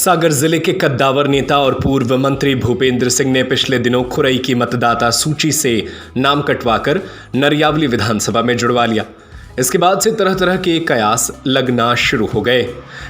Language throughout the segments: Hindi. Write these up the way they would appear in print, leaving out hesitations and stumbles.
सागर जिले के कद्दावर नेता और पूर्व मंत्री भूपेंद्र सिंह ने पिछले दिनों खुरई की मतदाता सूची से नाम कटवाकर नरियावली विधानसभा में जुड़वा लिया। इसके बाद से तरह तरह के कयास लगना शुरू हो गए,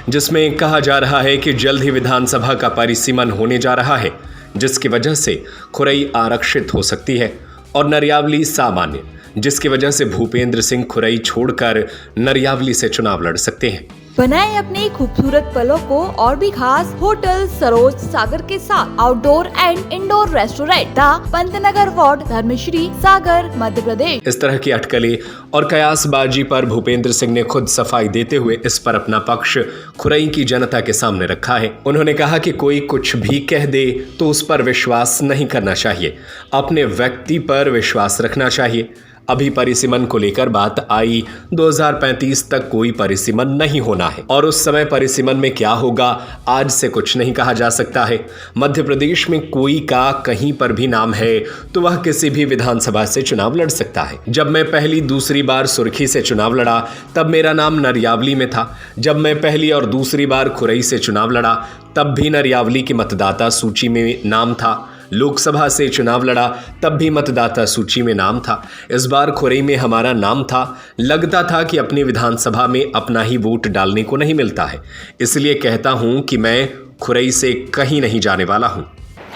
जिसमें कहा जा रहा है कि जल्द ही विधानसभा का परिसीमन होने जा रहा है, जिसकी वजह से खुरई आरक्षित हो सकती है और नरियावली सामान्य, जिसकी वजह से भूपेंद्र सिंह खुरई छोड़कर नरियावली से चुनाव लड़ सकते हैं। बनाए अपने खूबसूरत पलों को और भी खास होटल सरोज सागर के साथ outdoor and indoor restaurant the Pantnagar ward Dharmashri Sagar Madhya Pradesh. इस तरह की अटकलें और कयासबाजी पर भूपेंद्र सिंह ने खुद सफाई देते हुए इस पर अपना पक्ष खुरई की जनता के सामने रखा है। उन्होंने कहा कि कोई कुछ भी कह दे तो उस पर विश्वास नहीं करना चाहिए, अपने व्यक्ति पर विश्वास रखना चाहिए। अभी परिसीमन को लेकर बात आई, 2035 तक कोई परिसीमन नहीं होना है और उस समय परिसीमन में क्या होगा आज से कुछ नहीं कहा जा सकता है। मध्य प्रदेश में कोई का कहीं पर भी नाम है तो वह किसी भी विधानसभा से चुनाव लड़ सकता है। जब मैं पहली दूसरी बार सुर्खी से चुनाव लड़ा तब मेरा नाम नरियावली में था। जब मैं पहली और दूसरी बार खुरई से चुनाव लड़ा तब भी नरियावली की मतदाता सूची में नाम था। लोकसभा से चुनाव लड़ा तब भी मतदाता सूची में नाम था। इस बार खुरई में हमारा नाम था। लगता था कि अपनी विधानसभा में अपना ही वोट डालने को नहीं मिलता है, इसलिए कहता हूं कि मैं खुरई से कहीं नहीं जाने वाला हूं।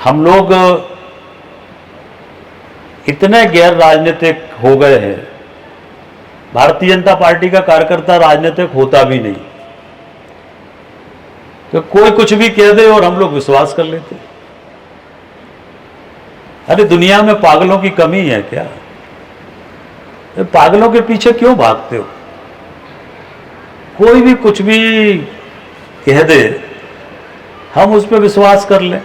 हम लोग इतने गैर राजनीतिक हो गए हैं, भारतीय जनता पार्टी का कार्यकर्ता राजनीतिक होता भी नहीं, तो कोई कुछ भी कह दे और हम लोग विश्वास कर लेते। अरे दुनिया में पागलों की कमी है क्या? पागलों के पीछे क्यों भागते हो? कोई भी कुछ भी कह दे हम उस पर विश्वास कर लें।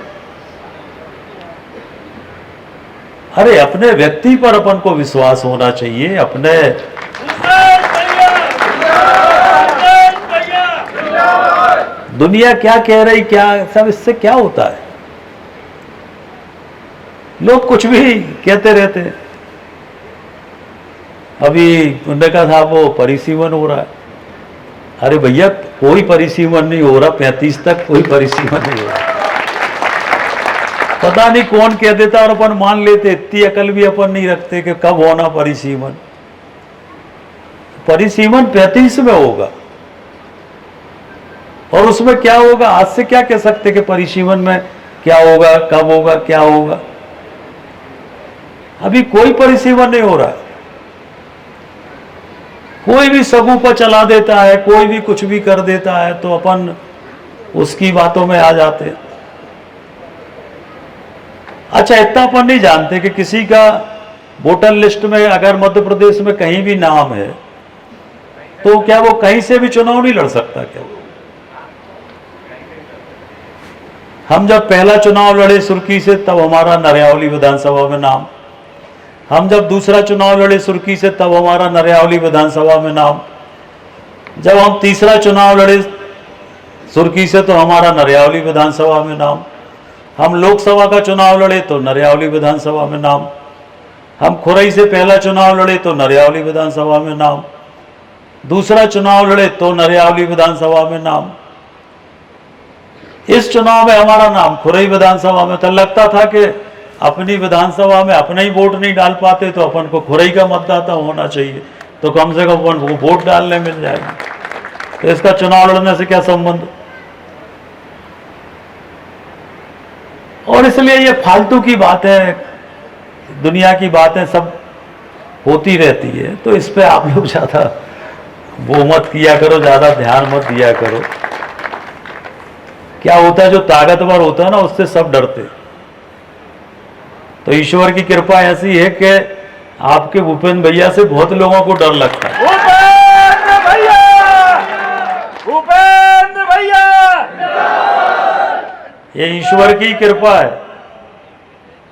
अरे अपने व्यक्ति पर अपन को विश्वास होना चाहिए। अपने दुनिया क्या कह रही, क्या सब, इससे क्या होता है? लोग कुछ भी कहते रहते हैं। अभी उन्होंने कहा था वो परिसीमन हो रहा है। अरे भैया कोई परिसीमन नहीं हो रहा, 35 तक कोई परिसीमन नहीं हो रहा। पता नहीं कौन कह देता और अपन मान लेते। इतनी अकल भी अपन नहीं रखते कि कब होना परिसीमन। परिसीमन 35 में होगा और उसमें क्या होगा आज से क्या कह सकते कि परिसीमन में क्या होगा, कब होगा, क्या होगा। अभी कोई परिसीमन नहीं हो रहा है। कोई भी सबूत पर चला देता है, कोई भी कुछ भी कर देता है तो अपन उसकी बातों में आ जाते हैं। अच्छा इतना अपन नहीं जानते कि किसी का वोटर लिस्ट में अगर मध्य प्रदेश में कहीं भी नाम है तो क्या वो कहीं से भी चुनाव नहीं लड़ सकता क्या? हम जब पहला चुनाव लड़े सुर्खी से तब हमारा नरियावली विधानसभा में नाम। हम जब दूसरा चुनाव लड़े सुर्खी से तब हमारा नरियावली विधानसभा में नाम। जब हम तीसरा चुनाव लड़े सुर्खी से तो हमारा नरियावली विधानसभा में नाम। हम लोकसभा का चुनाव लड़े तो नरियावली विधानसभा में नाम। हम खुरई से पहला चुनाव लड़े तो नरियावली विधानसभा में नाम। दूसरा चुनाव लड़े तो नरियावली विधानसभा में नाम। इस चुनाव में हमारा नाम खुरई विधानसभा में। तो लगता था कि अपनी विधानसभा में अपना ही वोट नहीं डाल पाते तो अपन को खुरई का मतदाता होना चाहिए, तो कम से कम अपन को वोट डालने मिल जाएगी। तो इसका चुनाव लड़ने से क्या संबंध? और इसलिए ये फालतू की बातें, दुनिया की बातें सब होती रहती है, तो इस पे आप लोग ज्यादा वो मत किया करो, ज्यादा ध्यान मत दिया करो। क्या होता है, जो ताकतवर होता है ना उससे सब डरते। तो ईश्वर की कृपा ऐसी है कि आपके भूपेंद्र भैया से बहुत लोगों को डर लगता है। भूपेंद्र भैया, भूपेंद्र भैया, ये ईश्वर की कृपा है,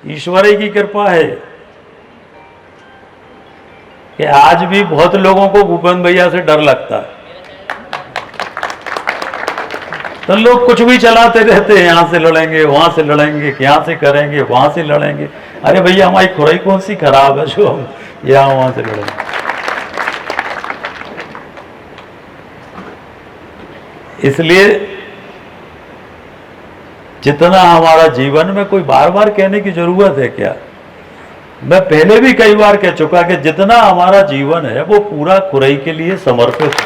ईश्वर की कृपा है कि आज भी बहुत लोगों को भूपेंद्र भैया से डर लगता है। तो लोग कुछ भी चलाते रहते हैं, यहां से लड़ेंगे, वहां से लड़ेंगे, यहां से करेंगे, वहां से लड़ेंगे। अरे भैया हमारी खुरई कौन सी खराब है जो हम यहां वहां से लड़ेंगे? इसलिए जितना हमारा जीवन में, कोई बार बार कहने की जरूरत है क्या? मैं पहले भी कई बार कह चुका कि जितना हमारा जीवन है वो पूरा खुरई के लिए समर्पित है।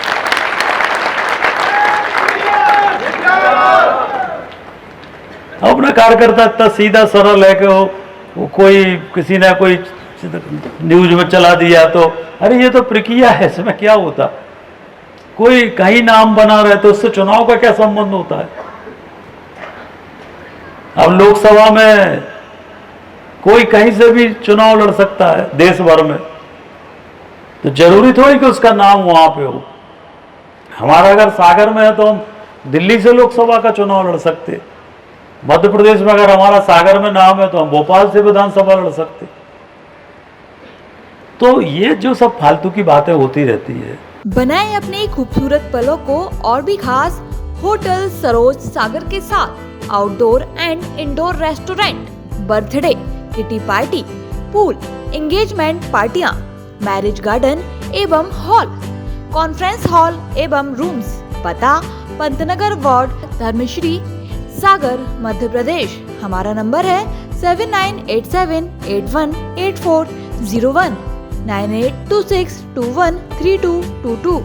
अपना कार्यकर्ता इतना सीधा सरल है कि वो कोई किसी ने कोई न्यूज में चला दिया तो अरे ये तो प्रक्रिया है, इसमें क्या होता? कोई कहीं नाम बना रहे तो उससे चुनाव का क्या संबंध होता है? अब लोकसभा में कोई कहीं से भी चुनाव लड़ सकता है देश भर में, तो जरूरी थोड़ी कि उसका नाम वहां पे हो। हमारा अगर सागर में है तो हम दिल्ली से लोकसभा का चुनाव लड़ सकते, मध्य प्रदेश में अगर हमारा सागर में नाम है तो हम भोपाल से विधानसभा लड़ सकते। तो ये जो सब फालतू की बातें होती रहती है। बनाएं अपने खूबसूरत पलों को और भी खास होटल सरोज सागर के साथ outdoor and indoor restaurant, birthday, kitty party, pool, engagement पार्टियां, मैरिज गार्डन एवं हॉल, कॉन्फ्रेंस हॉल एवं रूम्स। पता पंतनगर वार्ड, धर्मश्री, सागर, मध्य प्रदेश। हमारा नंबर है 7987818401, 9826213222।